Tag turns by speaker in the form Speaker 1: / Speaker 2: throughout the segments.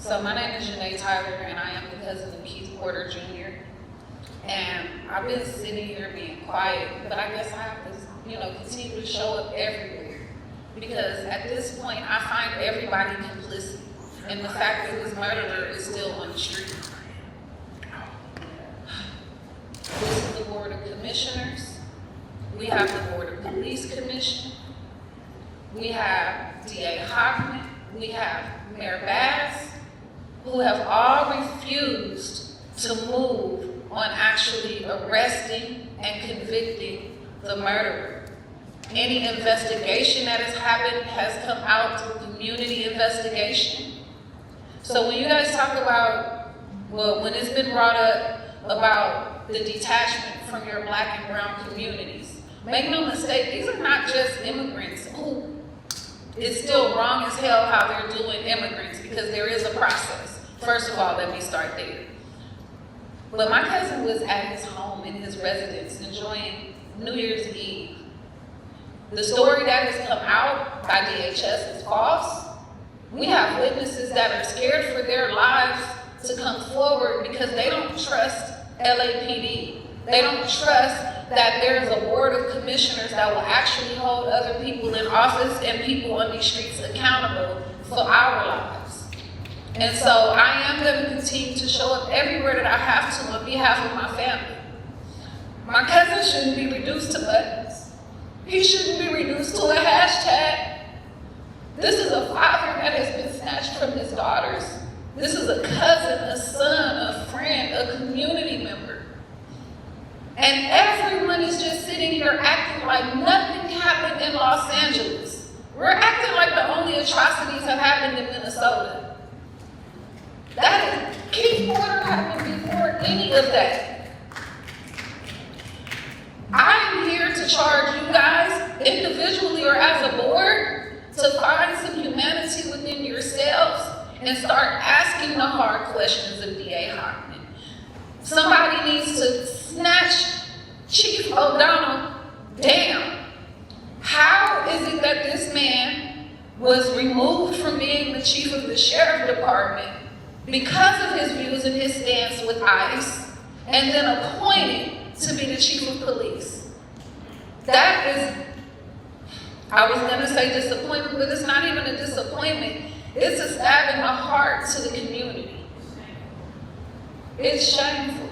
Speaker 1: So my name is Jsané Tyler, and I am the cousin of Keith Porter Jr. And I've been sitting here being quiet, but I guess I have to, continue to show up everywhere. Because at this point, I find everybody complicit in the fact that this murderer is still on the street. This is the Board of Commissioners. We have the Board of Police Commission. We have DA Hoffman. We have Mayor Bass, who have all refused to move on actually arresting and convicting the murderer. Any investigation that has happened has come out through community investigation. So when you guys talk about, when it's been brought up about the detachment from your Black and brown communities, make no mistake, these are not just immigrants who it's still wrong as hell how they're doing immigrants, because there is a process. First of all, let me start there. But my cousin was at his home in his residence enjoying New Year's Eve. The story that has come out by DHS is false. We have witnesses that are scared for their lives to come forward because they don't trust LAPD. They don't trust that there's a board of commissioners that will actually hold other people in office and people on these streets accountable for our lives. And so I am going to continue to show up everywhere that I have to on behalf of my family. My cousin shouldn't be reduced to buttons. He shouldn't be reduced to a hashtag. This is a father that has been snatched from his daughters. This is a cousin, a son, a friend, a community member. And everyone is just sitting here acting like nothing happened in Los Angeles. We're acting like the only atrocities have happened in Minnesota. Keith Porter happened before any of that. I am here to charge you guys, individually or as a board, to find some humanity within yourselves and start asking the hard questions of DA Hoffman. Somebody needs to snatch Chief O'Donnell down. How is it that this man was removed from being the chief of the sheriff department because of his views and his stance with ICE, and then appointed to be the chief of police? That is, I was gonna say disappointment, but it's not even a disappointment. It's a stab in the heart to the community. It's shameful.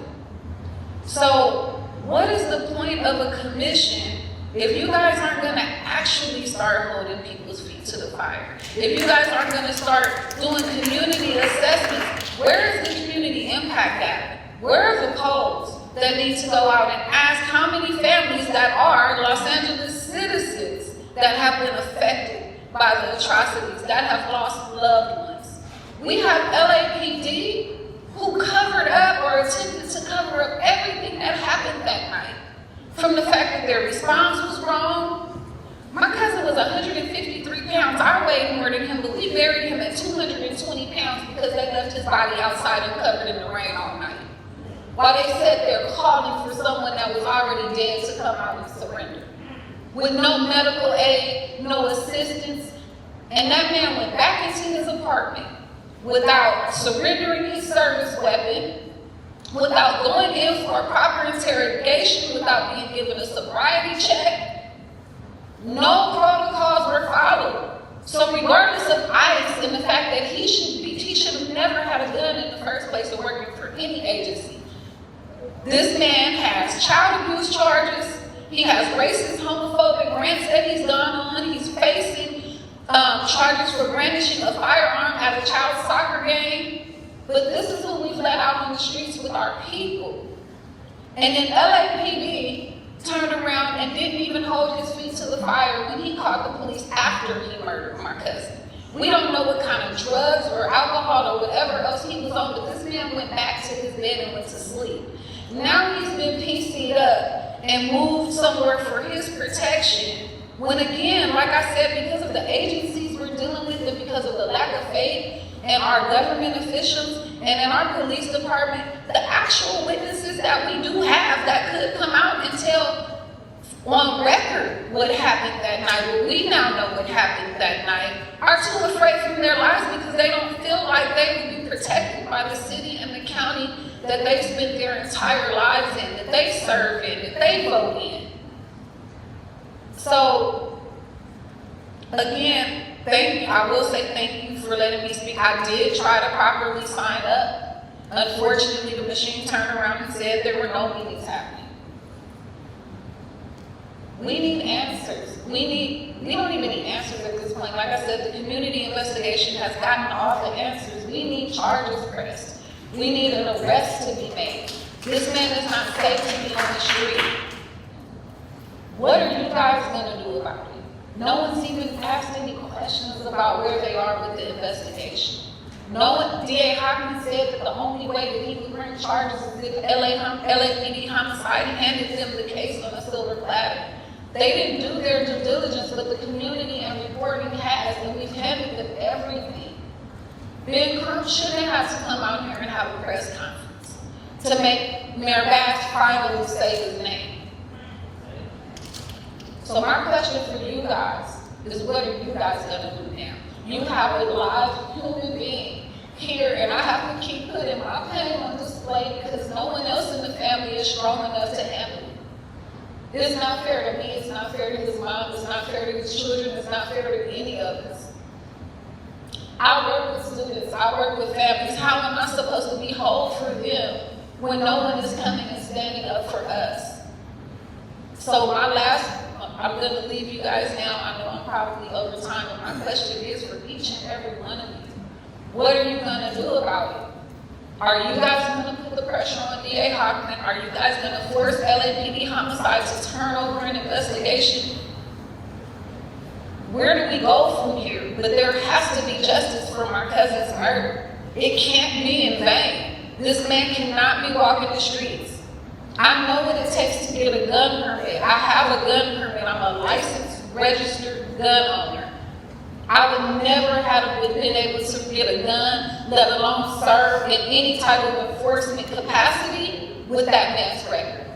Speaker 1: So what is the point of a commission if you guys aren't gonna actually start holding people's feet to the fire? If you guys aren't gonna start doing community assessments, where is the community impact at? Where are the polls that need to go out and ask how many families that are Los Angeles citizens that have been affected by the atrocities, that have lost loved ones? We have LAPD who covered up or attempted to cover up everything that happened that night. From the fact that their response was wrong. My cousin was 153 pounds. I weighed more than him, but we buried him at 220 pounds because they left his body outside and covered in the rain all night. While they sat there calling for someone that was already dead to come out and surrender. With no medical aid, no assistance. And that man went back into his apartment without surrendering his service weapon, without going in for a proper interrogation, without being given a sobriety check. No protocols were followed. So regardless of ICE and the fact that he should have never had a gun in the first place or working for any agency. This man has child abuse charges. He has racist, homophobic rants that he's gone on. He's facing charges for brandishing a firearm at a child's soccer game. But this is who we've let out on the streets with our people. And then LAPD turned around and didn't even hold his feet to the fire when he called the police after he murdered my cousin. We don't know what kind of drugs or alcohol or whatever else he was on, but this man went back to his bed and went to sleep. Now he's been PC'd up and moved somewhere for his protection. When again, like I said, because of the agencies we're dealing with and because of the lack of faith in our government officials and in our police department, the actual witnesses that we do have that could come out and tell on record what happened that night, what we now know what happened that night, are too afraid for their lives because they don't feel like they would be that they spent their entire lives in, that they serve in, that they vote in. So, again, I will say thank you for letting me speak. I did try to properly sign up. Unfortunately, the machine turned around and said there were no meetings happening. We need answers. We don't even need answers at this point. Like I said, the community investigation has gotten all the answers. We need charges pressed. We need an arrest to be made. This man is not safe to be on the street. What are you guys gonna do about it? No one's even asked any questions about where they are with the investigation. No one, DA Hockman said that the only way that he would bring charges is if LAPD homicide handed them the case on a silver platter. They didn't do their due diligence, but the community and reporting has, and we've handed them everything. Ben Cruz shouldn't have to come out here and have a press conference to make Mayor Bass finally say his name. So my question for you guys is, what are you guys gonna do now? You have a live human being here, and I have to keep putting my pain on display because no one else in the family is strong enough to handle it. It's not fair to me, it's not fair to his mom, it's not fair to his children, it's not fair to any of us. I work with students, I work with families. How am I supposed to be whole for them when no one is coming and standing up for us? So I'm going to leave you guys now. I know I'm probably over time, but my question is for each and every one of you. What are you going to do about it? Are you guys going to put the pressure on DA Hockman? Are you guys going to force LAPD homicide to turn over an investigation? Where do we go from here? But there has to be justice for my cousin's murder. It can't be in vain. This man cannot be walking the streets. I know what it takes to get a gun permit. I have a gun permit. I'm a licensed, registered gun owner. I would never have been able to get a gun, let alone serve in any type of enforcement capacity with that man's record.